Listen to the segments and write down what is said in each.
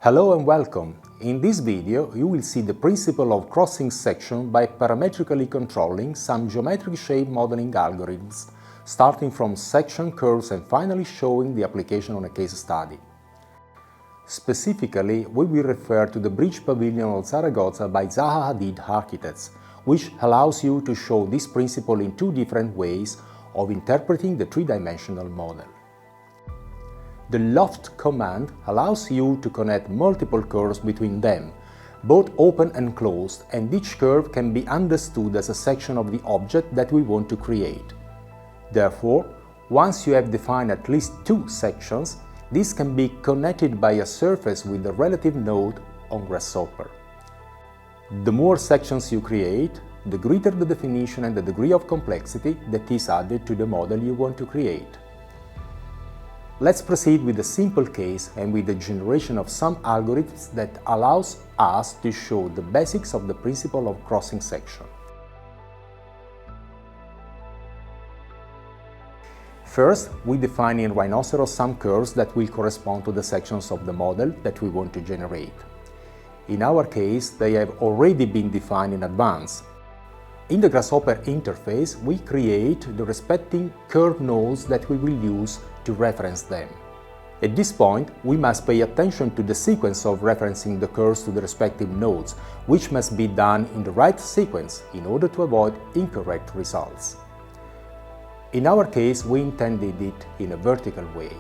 Hello and welcome. In this video, you will see the principle of crossing section by parametrically controlling some geometric shape modeling algorithms, starting from section curves and finally showing the application on a case study. Specifically, we will refer to the Bridge Pavilion of Zaragoza by Zaha Hadid architects, which allows you to show this principle in two different ways of interpreting the three-dimensional model. The loft command allows you to connect multiple curves between them, both open and closed, and each curve can be understood as a section of the object that we want to create. Therefore, once you have defined at least two sections, this can be connected by a surface with the relative node on Grasshopper. The more sections you create, the greater the definition and the degree of complexity that is added to the model you want to create. Let's proceed with a simple case and with the generation of some algorithms that allows us to show the basics of the principle of crossing section. First, we define in Rhinoceros some curves that will correspond to the sections of the model that we want to generate. In our case, they have already been defined in advance. In the Grasshopper interface, we create the respective curve nodes that we will use to reference them. At this point, we must pay attention to the sequence of referencing the curves to the respective nodes, which must be done in the right sequence in order to avoid incorrect results. In our case, we intended it in a vertical way.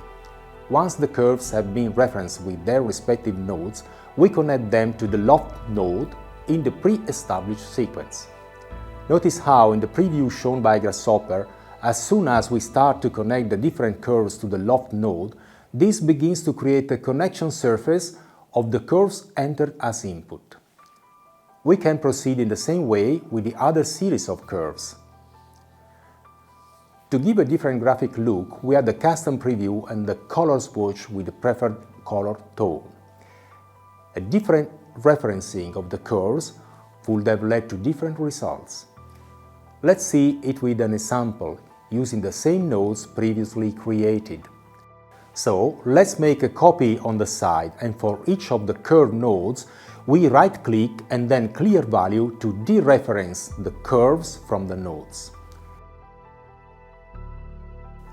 Once the curves have been referenced with their respective nodes, we connect them to the loft node in the pre-established sequence. Notice how in the preview shown by Grasshopper, as soon as we start to connect the different curves to the loft node, this begins to create a connection surface of the curves entered as input. We can proceed in the same way with the other series of curves. To give a different graphic look, we add a custom preview and the color swatch with the preferred color tone. A different referencing of the curves would have led to different results. Let's see it with an example, using the same nodes previously created. So, let's make a copy on the side, and for each of the curve nodes, we right-click and then clear value to dereference the curves from the nodes.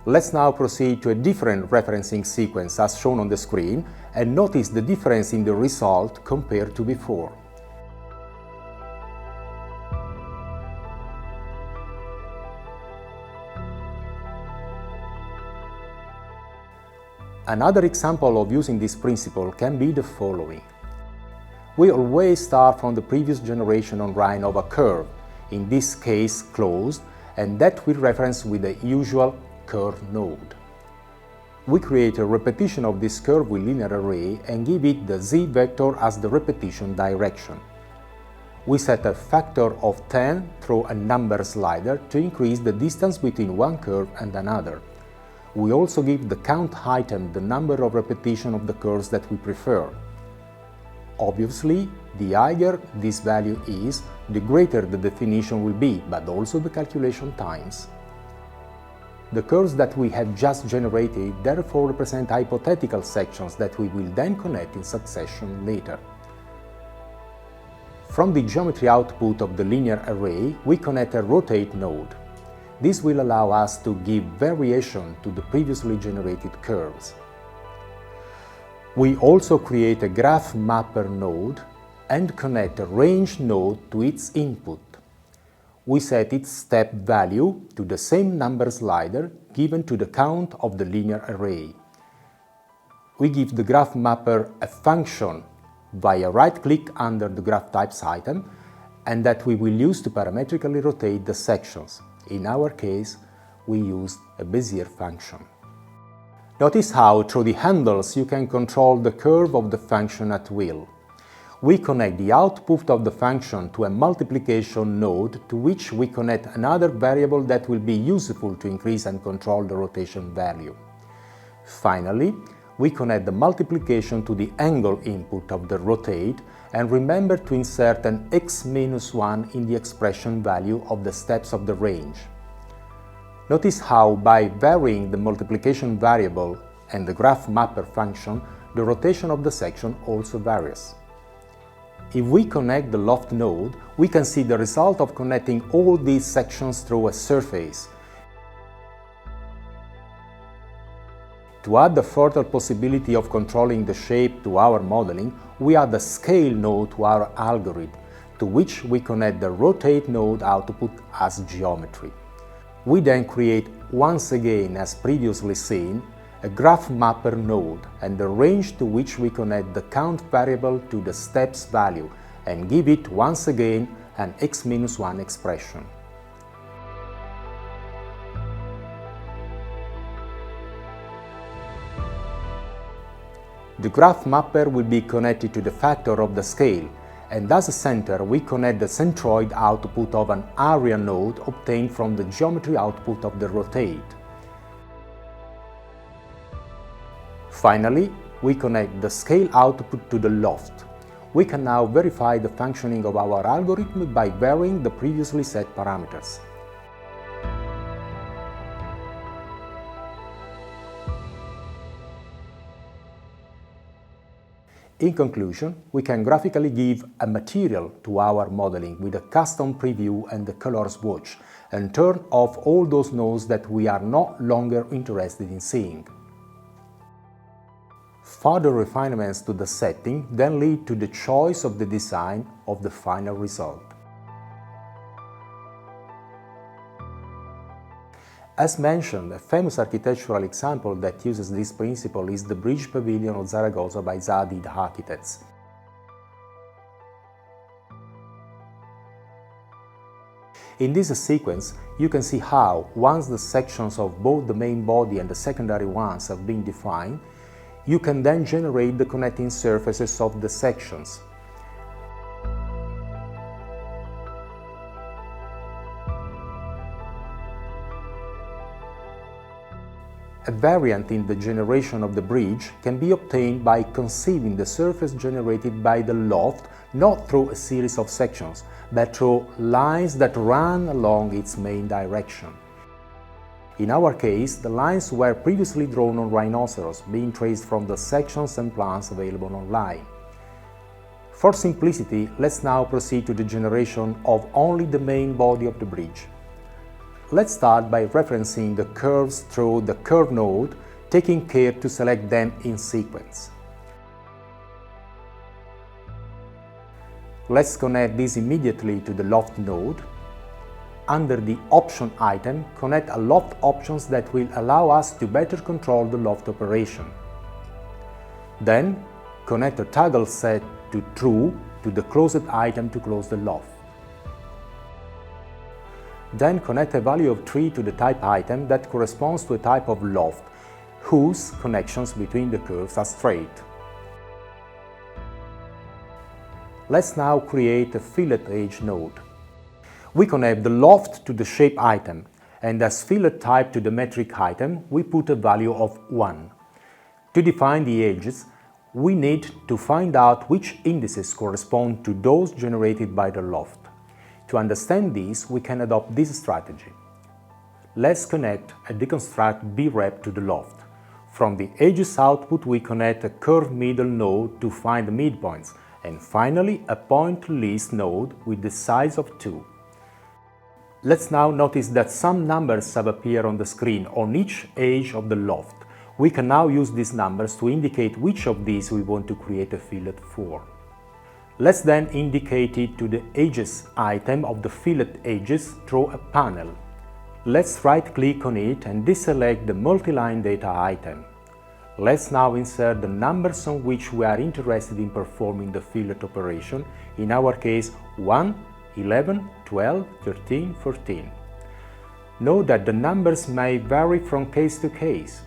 Let's now proceed to a different referencing sequence as shown on the screen and notice the difference in the result compared to before. Another example of using this principle can be the following. We always start from the previous generation on Rhino of a curve, in this case closed, and that we reference with the usual curve node. We create a repetition of this curve with linear array and give it the z vector as the repetition direction. We set a factor of 10 through a number slider to increase the distance between one curve and another. We also give the count item the number of repetition of the curves that we prefer. Obviously, the higher this value is, the greater the definition will be, but also the calculation times. The curves that we have just generated therefore represent hypothetical sections that we will then connect in succession later. From the geometry output of the linear array, we connect a rotate node. This will allow us to give variation to the previously generated curves. We also create a graph mapper node and connect a range node to its input. We set its step value to the same number slider given to the count of the linear array. We give the graph mapper a function via right-click under the graph types item and that we will use to parametrically rotate the sections. In our case, we used a Bezier function. Notice how through the handles you can control the curve of the function at will. We connect the output of the function to a multiplication node to which we connect another variable that will be useful to increase and control the rotation value. Finally, we connect the multiplication to the angle input of the rotate and remember to insert an x-1 in the expression value of the steps of the range. Notice how by varying the multiplication variable and the graph mapper function, the rotation of the section also varies. If we connect the loft node, we can see the result of connecting all these sections through a surface. To add the further possibility of controlling the shape to our modeling, we add the scale node to our algorithm, to which we connect the rotate node output as geometry. We then create, once again as previously seen, a graph mapper node and the range to which we connect the count variable to the steps value and give it once again an x-1 expression. The graph mapper will be connected to the factor of the scale, and as a center we connect the centroid output of an area node obtained from the geometry output of the rotate. Finally, we connect the scale output to the loft. We can now verify the functioning of our algorithm by varying the previously set parameters. In conclusion, we can graphically give a material to our modeling with a custom preview and the color swatch, and turn off all those nodes that we are no longer interested in seeing. Further refinements to the setting then lead to the choice of the design of the final result. As mentioned, a famous architectural example that uses this principle is the Bridge Pavilion of Zaragoza by Zaha Hadid architects. In this sequence, you can see how, once the sections of both the main body and the secondary ones have been defined, you can then generate the connecting surfaces of the sections. A variant in the generation of the bridge can be obtained by conceiving the surface generated by the loft not through a series of sections, but through lines that run along its main direction. In our case, the lines were previously drawn on rhinoceros, being traced from the sections and plans available online. For simplicity, let's now proceed to the generation of only the main body of the bridge. Let's start by referencing the curves through the curve node, taking care to select them in sequence. Let's connect this immediately to the loft node. Under the option item, connect a loft options that will allow us to better control the loft operation. Then, connect a toggle set to true to the closed item to close the loft. Then connect a value of 3 to the type item that corresponds to a type of loft, whose connections between the curves are straight. Let's now create a fillet edge node. We connect the loft to the shape item, and as fillet type to the metric item, we put a value of 1. To define the edges, we need to find out which indices correspond to those generated by the loft. To understand this, we can adopt this strategy. Let's connect a deconstruct B-rep to the loft. From the edges output, we connect a curve middle node to find the midpoints, and finally a point list node with the size of 2. Let's now notice that some numbers have appeared on the screen on each edge of the loft. We can now use these numbers to indicate which of these we want to create a fillet for. Let's then indicate it to the edges item of the fillet edges through a panel. Let's right-click on it and deselect the multi-line data item. Let's now insert the numbers on which we are interested in performing the fillet operation, in our case 1, 11, 12, 13, 14. Note that the numbers may vary from case to case.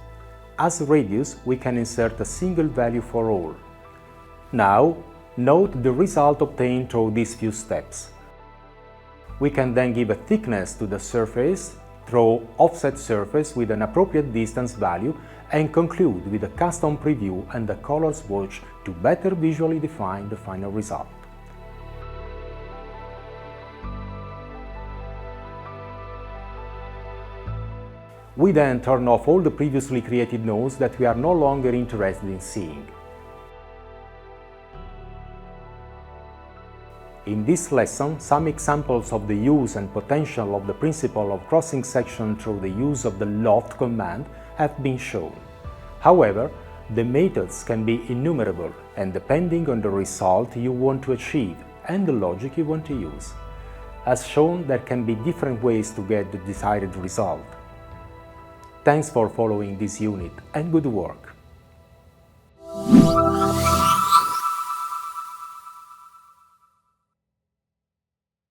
As radius, we can insert a single value for all. Now, note the result obtained through these few steps. We can then give a thickness to the surface through offset surface with an appropriate distance value and conclude with a custom preview and a color swatch to better visually define the final result. We then turn off all the previously created nodes that we are no longer interested in seeing. In this lesson, some examples of the use and potential of the principle of crossing section through the use of the loft command have been shown. However, the methods can be innumerable and depending on the result you want to achieve and the logic you want to use. As shown, there can be different ways to get the desired result. Thanks for following this unit and good work!